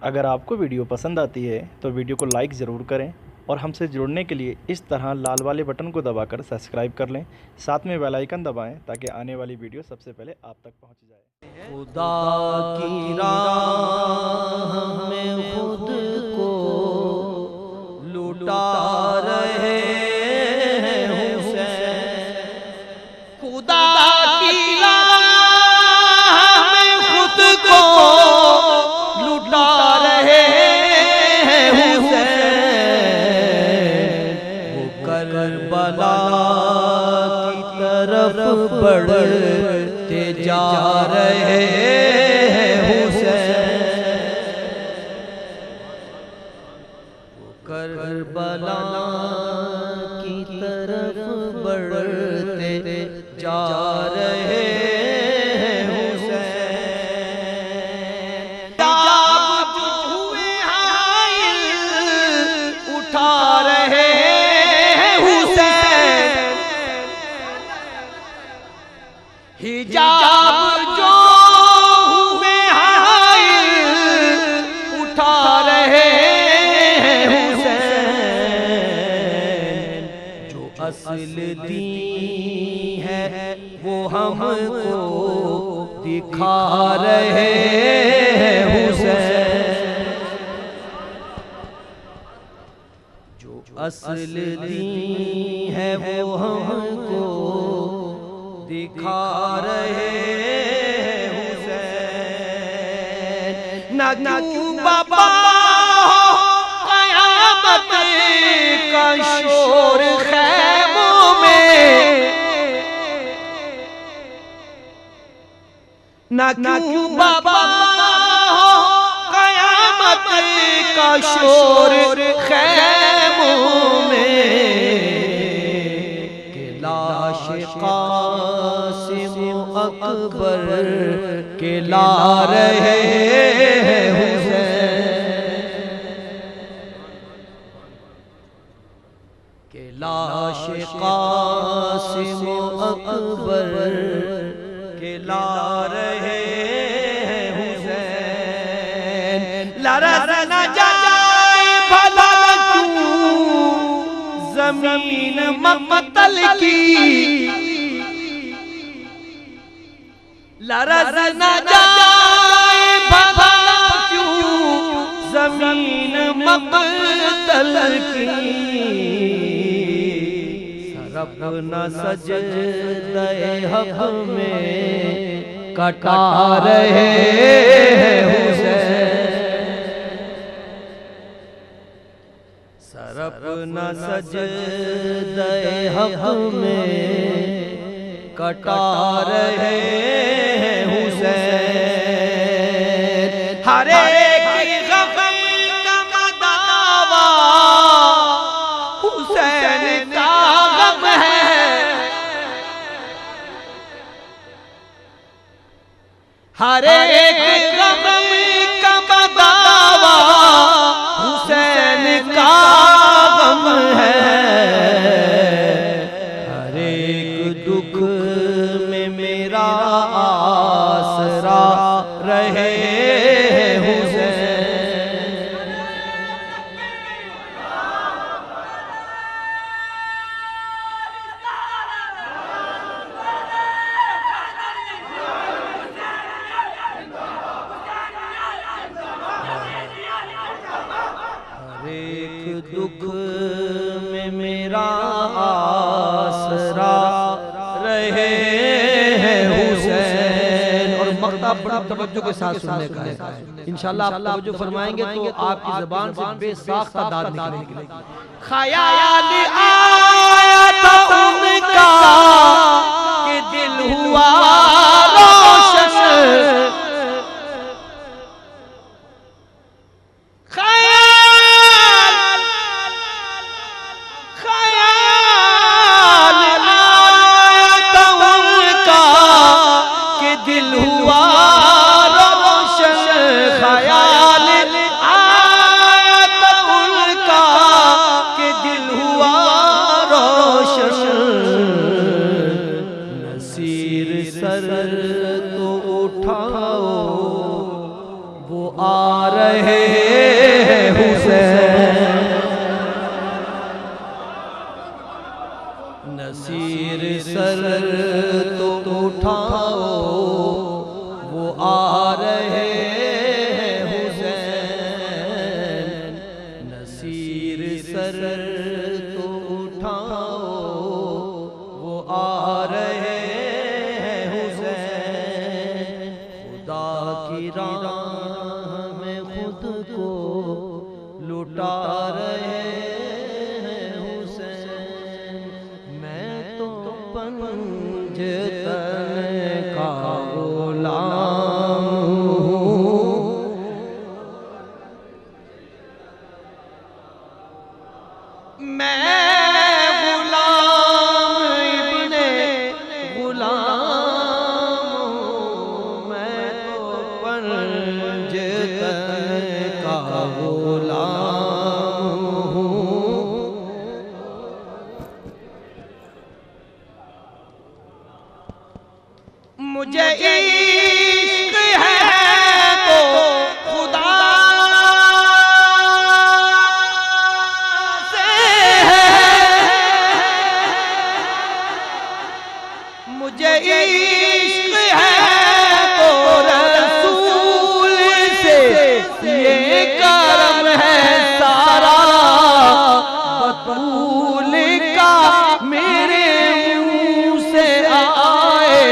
اگر آپ کو ویڈیو پسند آتی ہے تو ویڈیو کو لائک ضرور کریں اور ہم سے جڑنے کے لیے اس طرح لال والے بٹن کو دبا کر سبسکرائب کر لیں، ساتھ میں بیل آئیکن دبائیں تاکہ آنے والی ویڈیو سب سے پہلے آپ تک پہنچ جائے۔ خدا کی راہ میں خود کو لٹا رہے ہیں حسین، خدا کی راہ میں خود کو لٹا رہے ہیں حسین، وہ کربلا کی طرف بڑھتے جا رہے ہیں حسین، وہ کربلا کی طرف بڑھتے جا رہے ہیں حسین، حجاب جو ہوئے حائل اٹھا رہے ہیں حسین، حجاب جو ہوئے حائل اٹھا رہے ہیں حسین، جو اصل دین ہے وہ ہم کو دکھا رہے ہیں حسین، جو اصل دین ہے وہ ہم کو دکھا رہے ہیں حسین، نہ کیوں بابا قیامت کا شور خیموں میں، نہ کیوں بابا قیامت کا شور خیموں میں، کہ لاش قاسم اکبر کے لا رہے ہیں حسین، کہ لاش قاسم اکبر کے لا رہے ہیں حسین، لرز نہ جائے بھلا کیوں زمین مقتل کی، لرز نہ جائے بھلا کیوں زمین مقتل کی، سرب نہ سجدہ حق میں کٹا رہے ہیں حسین، سرب نہ سجدہ حق میں کٹا رہے ہیں حسین، ہر ایک غم کا مداوا حسین کا غم ہے، ہر ایک غم کا مداوا حسین کا غم ہے، ہر ایک دکھ میں میرا آسرا رہے ہیں حسین، ہر ایک دکھ میں میرا آسرا رہے ہیں حسین، اور مقطع بڑا توجہ کے ساتھ سننے کا ہے، انشاءاللہ آپ توجہ فرمائیں گے تو آپ کی زبان سے بے ساختہ داد نکلے گی۔ خیال آیا تھا ان کا کہ دل ہوا روشن، دل ہوا روشن، خیال آیا تھا ان کا کہ دل ہوا روشن، نصیر سر رہے ہیں حسین نصیر سر تو اٹھاؤ وہ آ رہے ہیں حسین نصیر سر تو اٹھاؤ وہ آ رہے ہیں حسین خدا کی راہ میں خود کو لٹا رہے ہیں حسین میں تو پنجتن کا غلام ہوں میں مجھے عشق ہے تو خدا سے ہے مجھے عشق ہے تو رسول سے یہ کرم ہے سارا بطول کا میرے منہ سے آئے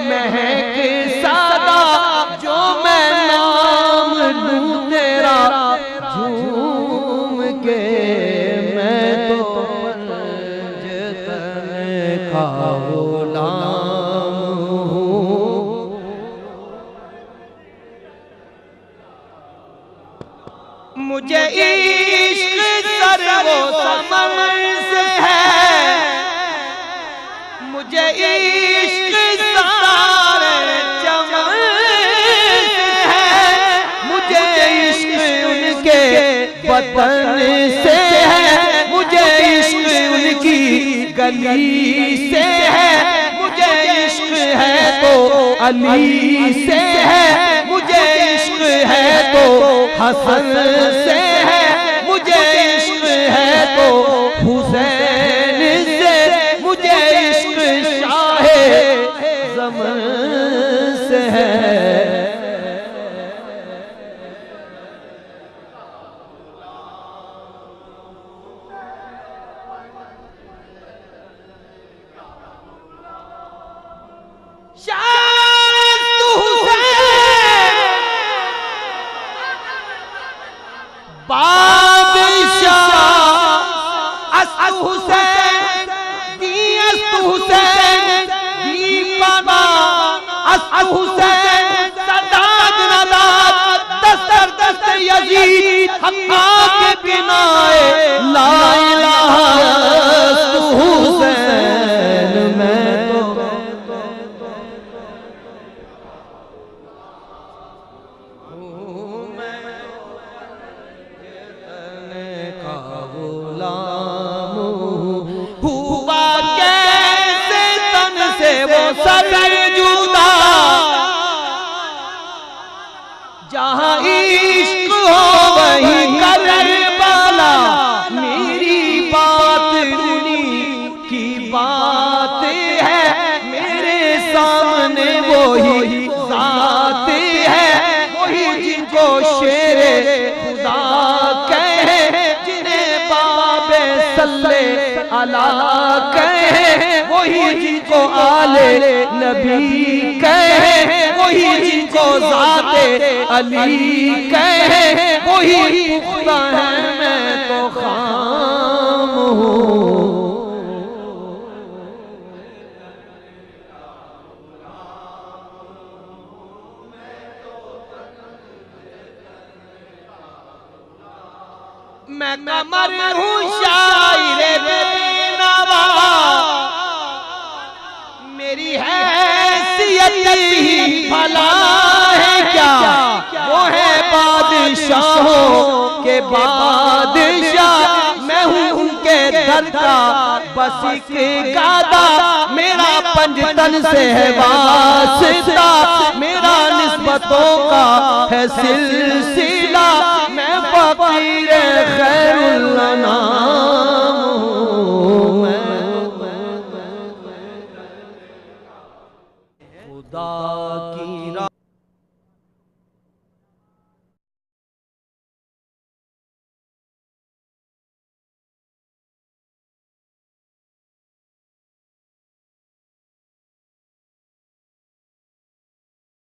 مہک سادہ جو میں نام لوں تیرا جھوم کے میں تو پنجتن کا غلام ہوں مجھے عشق سر و سمر سے ہے مجھے عشق سارے چمن سے ہے مجھے عشق ان کے وطن سے ہے مجھے عشق ان کی گلی سے ہے مجھے عشق ہے تو علی سے ہے مجھے عشق ہے تو حسن سے ہے مجھے عشق ہے تو حسین سے مجھے عشق شاہ زمن سے ہے بادشاہ است حسین دی است حسین دی پانا است حسین سرداد نداد دستر دست یزید حقا کے بنائے لا الہ است حسین میں تو غلام ہوا کیسے تن سے وہ سر جدا جہاں عشق ہو وہیں کربلا میری بات انہی کی بات ہے میرے سامنے وہی ذات ہے وہی جن کو شیر خدا کہے اللہ کہے وہی جن کو آل نبی کہے وہی جن کو ذات علی کہے وہی پختہ ہے میں تو خام ہوں میں قمر ہوں شاعر بینوا میری حیثیت ہی بھلا ہے کیا وہ ہے بادشاہوں کے بادشاہ میں ہوں ان کے در کا بس ایک گادا میرا پنجتن سے ہے واسطہ میرا نسبتوں کا ہے سلسلہ